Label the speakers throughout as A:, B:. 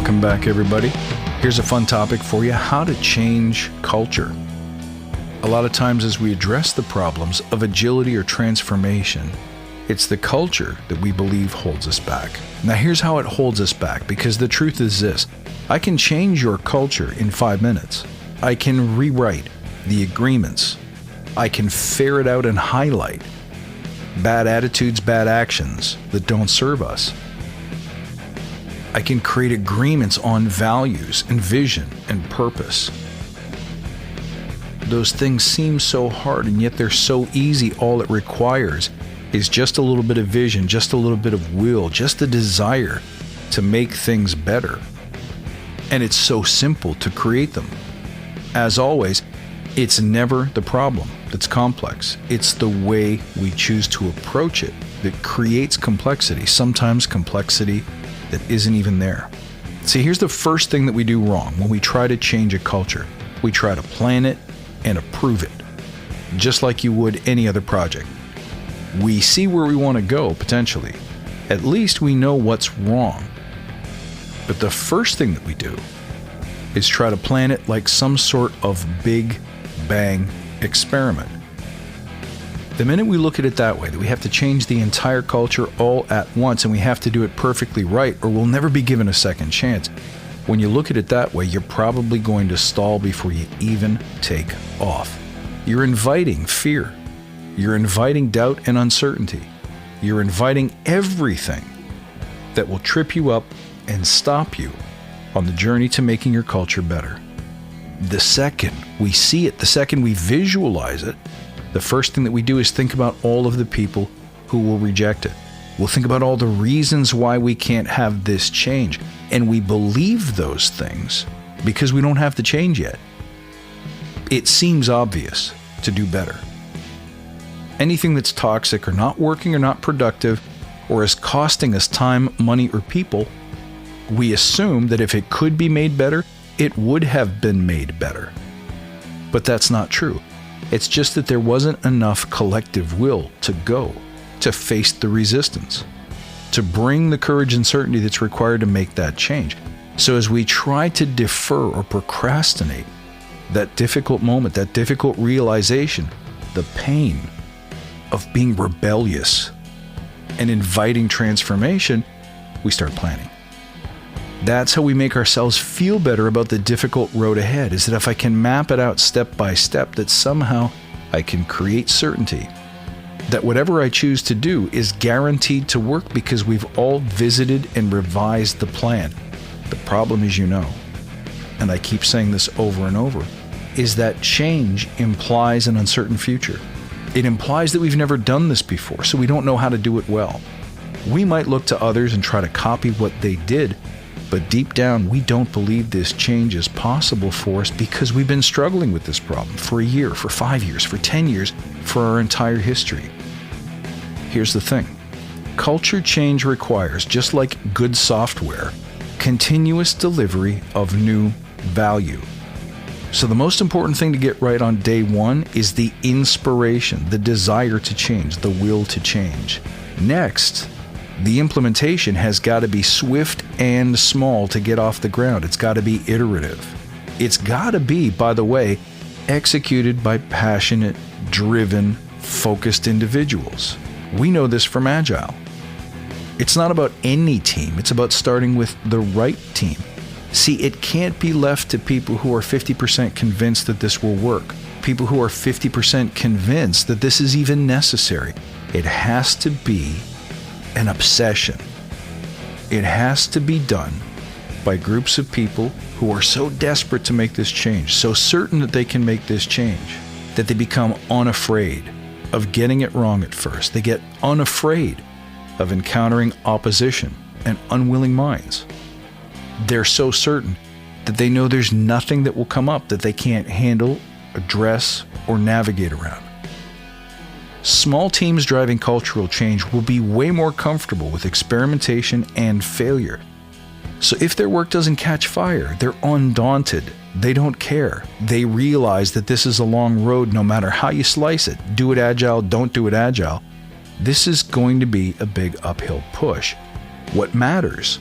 A: Welcome back, everybody. Here's a fun topic for you: how to change culture. A lot of times as we address the problems of agility or transformation, it's the culture that we believe holds us back. Now here's how it holds us back, because the truth is this: I can change your culture in 5 minutes. I can rewrite the agreements. I can ferret out and highlight bad attitudes, bad actions that don't serve us. I can create agreements on values and vision and purpose. Those things seem so hard, and yet they're so easy. All it requires is just a little bit of vision, just a little bit of will, just a desire to make things better. And it's so simple to create them. As always, it's never the problem that's complex. It's the way we choose to approach it that creates complexity, sometimes complexity that isn't even there. See, here's the first thing that we do wrong when we try to change a culture. We try to plan it and approve it, just like you would any other project. We see where we want to go, potentially. At least we know what's wrong. But the first thing that we do is try to plan it like some sort of big bang experiment. The minute we look at it that way, that we have to change the entire culture all at once and we have to do it perfectly right, or we'll never be given a second chance. When you look at it that way, you're probably going to stall before you even take off. You're inviting fear. You're inviting doubt and uncertainty. You're inviting everything that will trip you up and stop you on the journey to making your culture better. The second we see it, the second we visualize it, the first thing that we do is think about all of the people who will reject it. We'll think about all the reasons why we can't have this change. And we believe those things because we don't have to change yet. It seems obvious to do better. Anything that's toxic or not working or not productive or is costing us time, money, or people, we assume that if it could be made better, it would have been made better. But that's not true. It's just that there wasn't enough collective will to go, to face the resistance, to bring the courage and certainty that's required to make that change. So as we try to defer or procrastinate that difficult moment, that difficult realization, the pain of being rebellious and inviting transformation, we start planning. That's how we make ourselves feel better about the difficult road ahead, is that if I can map it out step by step, that somehow I can create certainty that whatever I choose to do is guaranteed to work because we've all visited and revised the plan. The problem is, and I keep saying this over and over, is that change implies an uncertain future. It implies that we've never done this before, so we don't know how to do it well. We might look to others and try to copy what they did, but deep down, we don't believe this change is possible for us because we've been struggling with this problem for a year, for 5 years, for 10 years, for our entire history. Here's the thing. Culture change requires, just like good software, continuous delivery of new value. So the most important thing to get right on day one is the inspiration, the desire to change, the will to change. Next, the implementation has got to be swift and small to get off the ground. It's got to be iterative. It's got to be, by the way, executed by passionate, driven, focused individuals. We know this from Agile. It's not about any team. It's about starting with the right team. See, it can't be left to people who are 50% convinced that this will work, people who are 50% convinced that this is even necessary. It has to be an obsession. It has to be done by groups of people who are so desperate to make this change, so certain that they can make this change, that they become unafraid of getting it wrong at first. They get unafraid of encountering opposition and unwilling minds. They're so certain that they know there's nothing that will come up that they can't handle, address, or navigate around. Small teams driving cultural change will be way more comfortable with experimentation and failure. So if their work doesn't catch fire, they're undaunted. They don't care. They realize that this is a long road no matter how you slice it. Do it agile, don't do it agile. This is going to be a big uphill push. What matters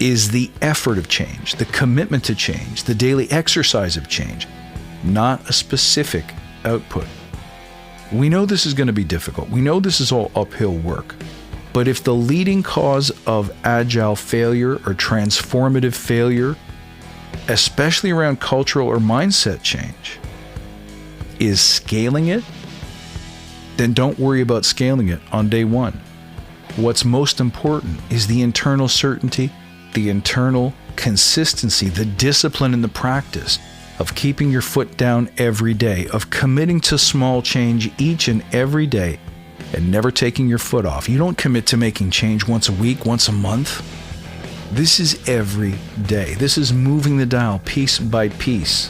A: is the effort of change, the commitment to change, the daily exercise of change, not a specific output. We know this is going to be difficult. We know this is all uphill work. But if the leading cause of agile failure or transformative failure, especially around cultural or mindset change, is scaling it, then don't worry about scaling it on day one. What's most important is the internal certainty, the internal consistency, the discipline and the practice of keeping your foot down every day, of committing to small change each and every day, and never taking your foot off. You don't commit to making change once a week, once a month. This is every day. This is moving the dial piece by piece,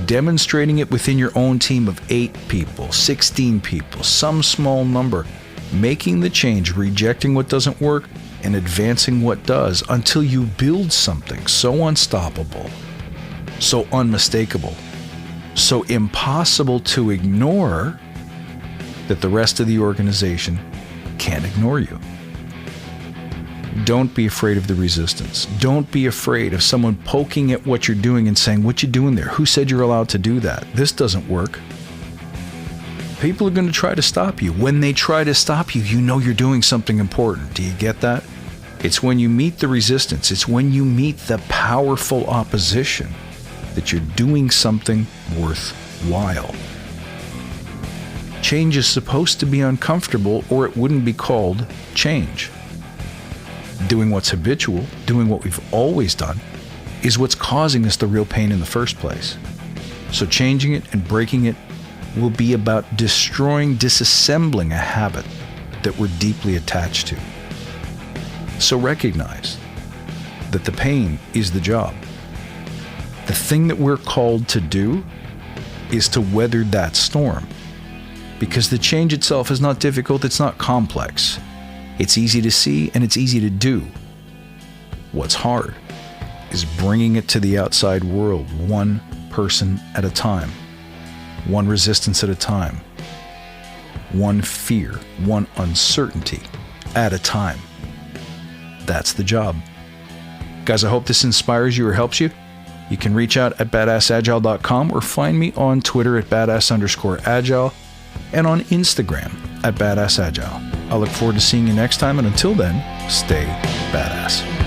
A: demonstrating it within your own team of 8 people, 16 people, some small number, making the change, rejecting what doesn't work, and advancing what does until you build something so unstoppable, so unmistakable, so impossible to ignore that the rest of the organization can't ignore you. Don't be afraid of the resistance. Don't be afraid of someone poking at what you're doing and saying, "What you doing there? Who said you're allowed to do that? This doesn't work." People are going to try to stop you. When they try to stop you, you know you're doing something important. Do you get that? It's when you meet the resistance, it's when you meet the powerful opposition that you're doing something worthwhile. Change is supposed to be uncomfortable, or it wouldn't be called change. Doing what's habitual, doing what we've always done, is what's causing us the real pain in the first place. So changing it and breaking it will be about destroying, disassembling a habit that we're deeply attached to. So recognize that the pain is the job. The thing that we're called to do is to weather that storm. Because the change itself is not difficult, it's not complex. It's easy to see and it's easy to do. What's hard is bringing it to the outside world, one person at a time, one resistance at a time, one fear, one uncertainty at a time. That's the job. Guys, I hope this inspires you or helps you. You can reach out at badassagile.com or find me on Twitter at badass_agile and on Instagram at badassagile. I look forward to seeing you next time, and until then, stay badass.